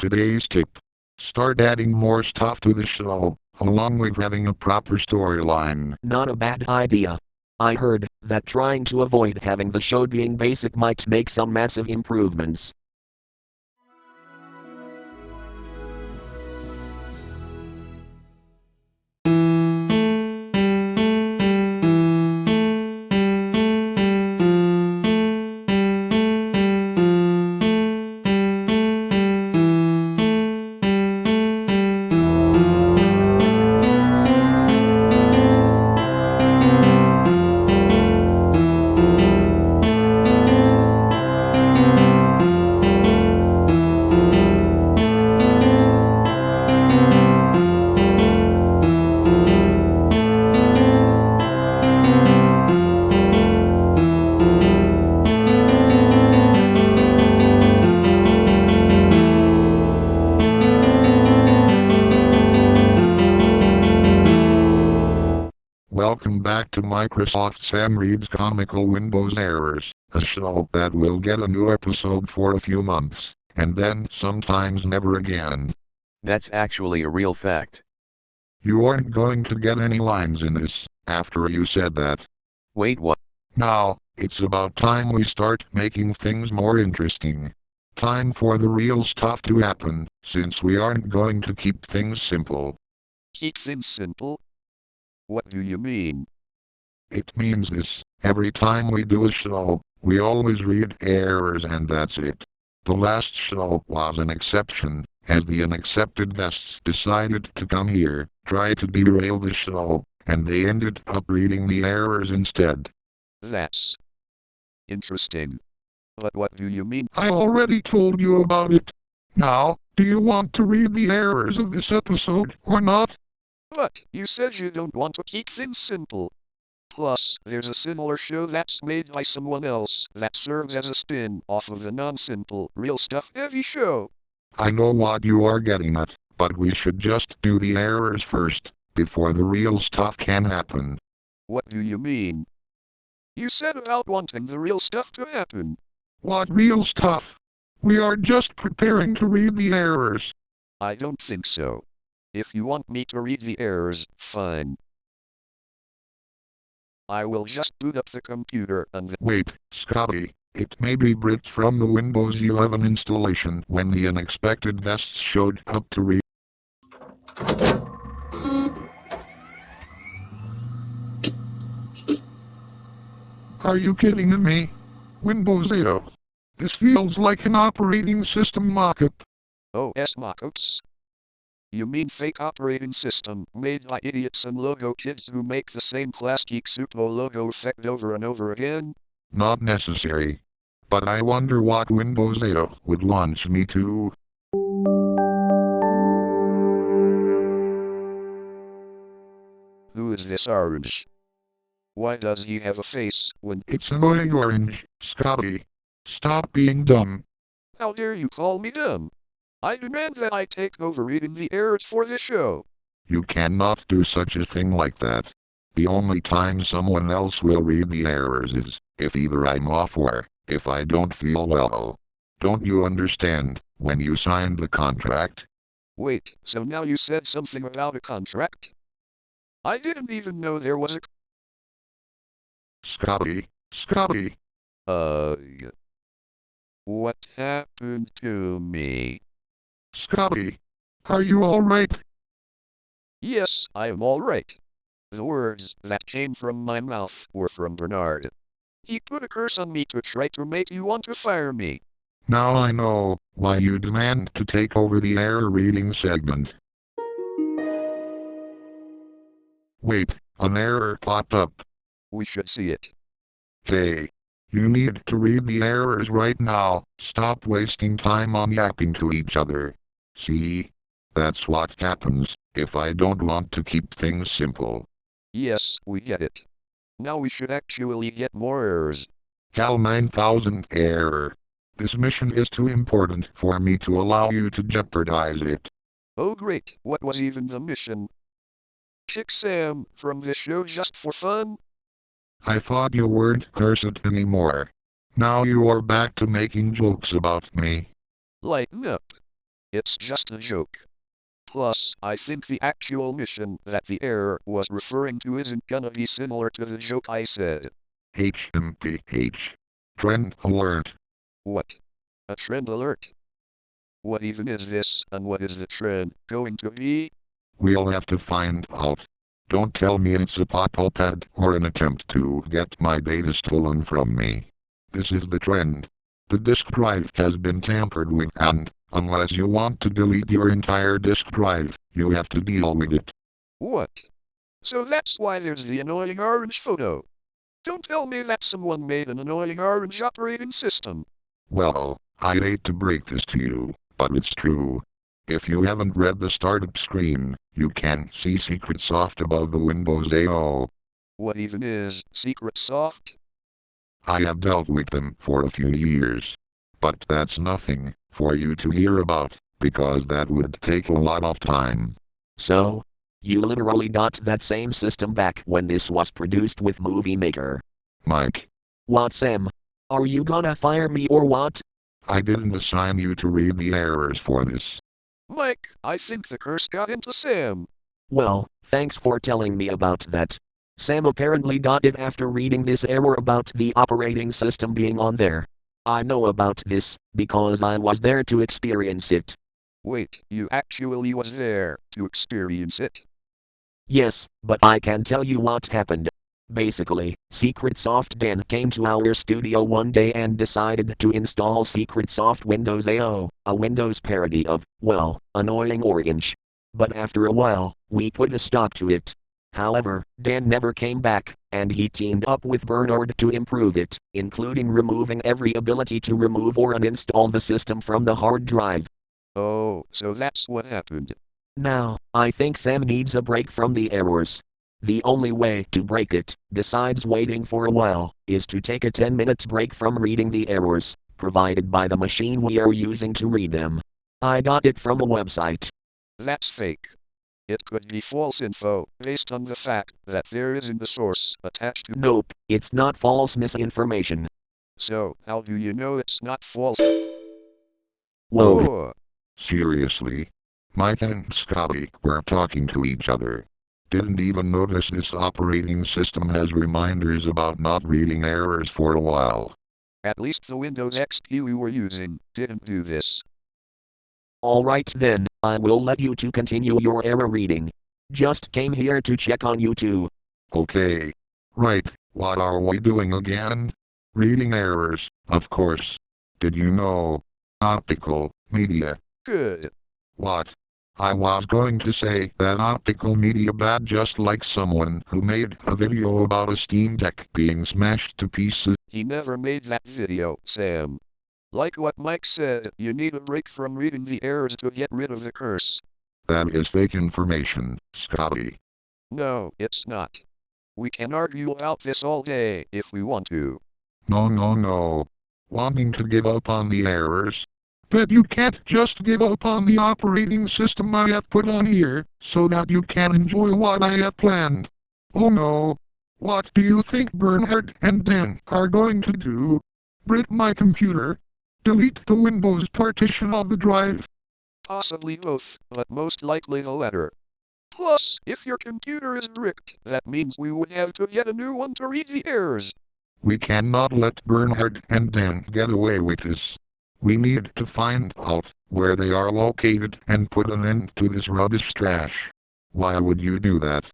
Today's tip. Start adding more stuff to the show, along with having a proper storyline. Not a bad idea. I heard that trying to avoid having the show being basic might make some massive improvements. Welcome back to Microsoft Sam Reads Comical Windows Errors, a show that will get a new episode for a few months, and then sometimes never again. That's actually a real fact. You aren't going to get any lines in this, after you said that. Wait, what? Now, it's about time we start making things more interesting. Time for the real stuff to happen, since we aren't going to keep things simple. Keep things simple? What do you mean? It means this: every time we do a show, we always read errors and that's it. The last show was an exception, as the unaccepted guests decided to come here, try to derail the show, and they ended up reading the errors instead. That's interesting. But what do you mean? I already told you about it. Now, do you want to read the errors of this episode or not? But you said you don't want to keep things simple. Plus, there's a similar show that's made by someone else that serves as a spin-off of the non-simple, real stuff heavy show. I know what you are getting at, but we should just do the errors first, before the real stuff can happen. What do you mean? You said about wanting the real stuff to happen. What real stuff? We are just preparing to read the errors. I don't think so. If you want me to read the errors, fine. I will just boot up the computer and then— Wait, Scotty, it may be Brit from the Windows 11 installation when the unexpected guests showed up to read. Are you kidding me? Windows 8. This feels like an operating system mockup. OS mockups? You mean fake operating system, made by idiots and logo kids who make the same plastic pseudo logo effect over and over again? Not necessary. But I wonder what Windows 8 would launch me to. Who is this orange? Why does he have a face when— It's annoying orange, Scotty. Stop being dumb. How dare you call me dumb? I demand that I take over reading the errors for this show. You cannot do such a thing like that. The only time someone else will read the errors is if either I'm off or if I don't feel well. Don't you understand, when you signed the contract? Wait, so now you said something about a contract? I didn't even know there was a— Scotty. What happened to me? Scotty, are you alright? Yes, I am alright. The words that came from my mouth were from Bernard. He put a curse on me to try to make you want to fire me. Now I know why you demand to take over the error reading segment. Wait, an error popped up. We should see it. Hey, you need to read the errors right now. Stop wasting time on yapping to each other. See? That's what happens if I don't want to keep things simple. Yes, we get it. Now we should actually get more errors. Cal 9000 error. This mission is too important for me to allow you to jeopardize it. Oh great, what was even the mission? Kick Sam from this show just for fun? I thought you weren't cursed anymore. Now you are back to making jokes about me. Lighten up. It's just a joke. Plus, I think the actual mission that the error was referring to isn't gonna be similar to the joke I said. HMPH. Trend alert. What? A trend alert? What even is this, and what is the trend going to be? We'll have to find out. Don't tell me it's a pop-up or an attempt to get my data stolen from me. This is the trend. The disk drive has been tampered with and, unless you want to delete your entire disk drive, you have to deal with it. What? So that's why there's the annoying orange photo. Don't tell me that someone made an annoying orange operating system. Well, I hate to break this to you, but it's true. If you haven't read the startup screen, you can see Secret Soft above the Windows AO. What even is Secret Soft? I have dealt with them for a few years. But that's nothing for you to hear about, because that would take a lot of time. So, you literally got that same system back when this was produced with Movie Maker. Mike, What, Sam? Are you gonna fire me or what? I didn't assign you to read the errors for this. Mike, I think the curse got into Sam. Well, thanks for telling me about that. Sam apparently got it after reading this error about the operating system being on there. I know about this, because I was there to experience it. Wait, you actually was there to experience it? Yes, but I can tell you what happened. Basically, Secret Soft Dan came to our studio one day and decided to install Secret Soft Windows AO, a Windows parody of, well, Annoying Orange. But after a while, we put a stop to it. However, Dan never came back, and he teamed up with Bernard to improve it, including removing every ability to remove or uninstall the system from the hard drive. Oh, so that's what happened. Now, I think Sam needs a break from the errors. The only way to break it, besides waiting for a while, is to take a 10-minute break from reading the errors, provided by the machine we are using to read them. I got it from a website. That's fake. It could be false info, based on the fact that there isn't a source attached to. Nope, it's not false misinformation. So, how do you know it's not false? Whoa. Oh, Seriously? Mike and Scotty were talking to each other. Didn't even notice this operating system has reminders about not reading errors for a while. at least the Windows XP we were using didn't do this. Alright then, I will let you two continue your error reading. Just came here to check on you two. Okay. Right, what are we doing again? Reading errors, of course. Did you know? Optical media. Good. What? I was going to say that optical media bad, just like someone who made a video about a Steam Deck being smashed to pieces. He never made that video, Sam. Like what Mike said, you need a break from reading the errors to get rid of the curse. That is fake information, Scotty. No, it's not. We can argue about this all day if we want to. No. Wanting to give up on the errors? But you can't just give up on the operating system I have put on here, so that you can enjoy what I have planned. Oh no. What do you think Bernhard and Dan are going to do? Break my computer? Delete the Windows partition of the drive? Possibly both, but most likely the latter. Plus, if your computer is bricked, that means we would have to get a new one to read the errors. We cannot let Bernhard and Dan get away with this. We need to find out where they are located and put an end to this rubbish trash. Why would you do that?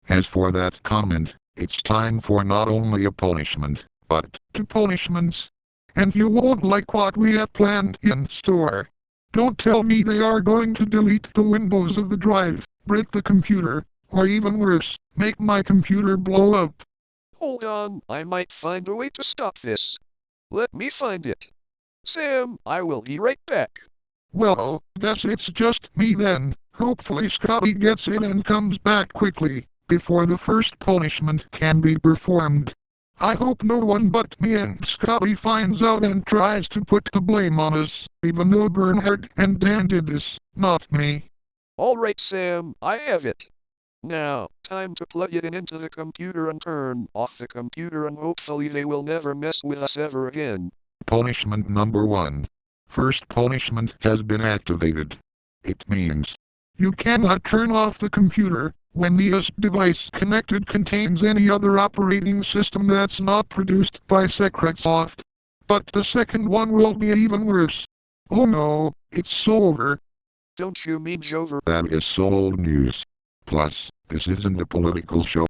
As for that comment, it's time for not only a punishment, but 2 punishments. And you won't like what we have planned in store. Don't tell me they are going to delete the Windows of the drive, break the computer, or even worse, make my computer blow up. Hold on, I might find a way to stop this. Let me find it. Sam, I will be right back. Well, guess it's just me then. Hopefully Scotty gets in and comes back quickly, before the first punishment can be performed. I hope no one but me and Scotty finds out and tries to put the blame on us, even though Bernhard and Dan did this, not me. Alright, Sam, I have it. Now, time to plug it in into the computer and turn off the computer, and hopefully they will never mess with us ever again. Punishment number 1. First punishment has been activated. It means you cannot turn off the computer when the device connected contains any other operating system that's not produced by Secretsoft. But the second one will be even worse. Oh no, it's over. Don't you mean Jover? That is so old news. Plus, this isn't a political show.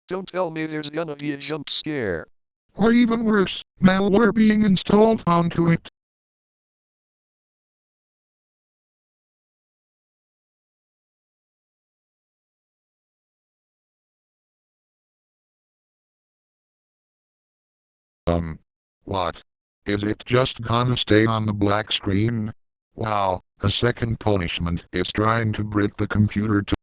Don't tell me there's gonna be a jump scare. Or even worse, malware being installed onto it. What? Is it just gonna stay on the black screen? Wow, a second punishment is trying to break the computer to...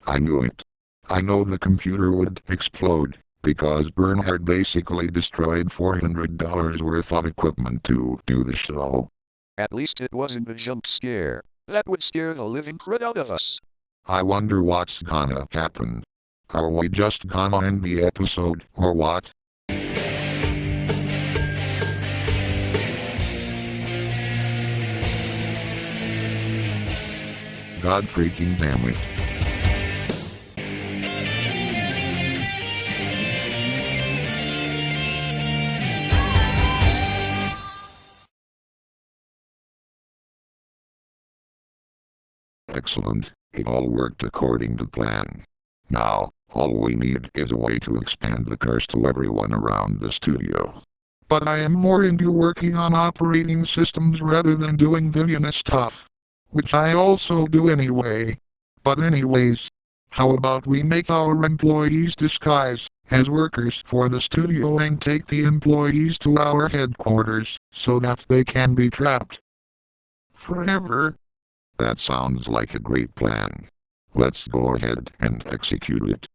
I knew it. I know the computer would explode, because Bernhard basically destroyed $400 worth of equipment to do the show. At least it wasn't a jump scare. That would scare the living crud out of us. I wonder what's gonna happen. Are we just gonna end the episode, or what? God freaking damn it. Excellent, it all worked according to plan. Now, all we need is a way to expand the curse to everyone around the studio. But I am more into working on operating systems rather than doing villainous stuff. Which I also do anyway. But anyways, how about we make our employees disguise as workers for the studio and take the employees to our headquarters so that they can be trapped forever? That sounds like a great plan. Let's go ahead and execute it.